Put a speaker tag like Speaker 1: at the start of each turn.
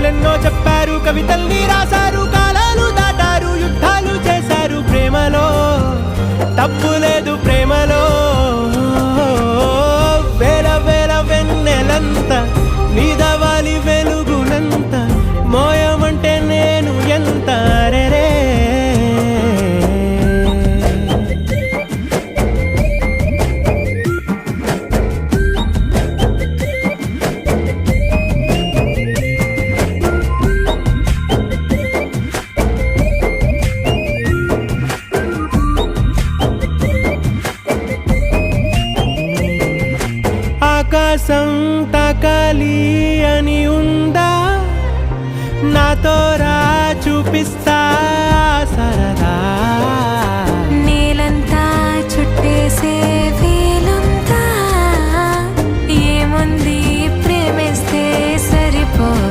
Speaker 1: కథలెన్నో చెప్పారు, కవితల్ని రాశారు, కాలాలు దాటారు, యుద్ధాలు చేశారు. ప్రేమలో తప్పు లేదు, ప్రేమలో వేల వేల వెన్నెలంత నీదవాలి వెలుగునంత, మోయమంటే నేను ఎంత రే. ఆకాశం తాకాలి అని ఉందా, నాతో రా చూపిస్తా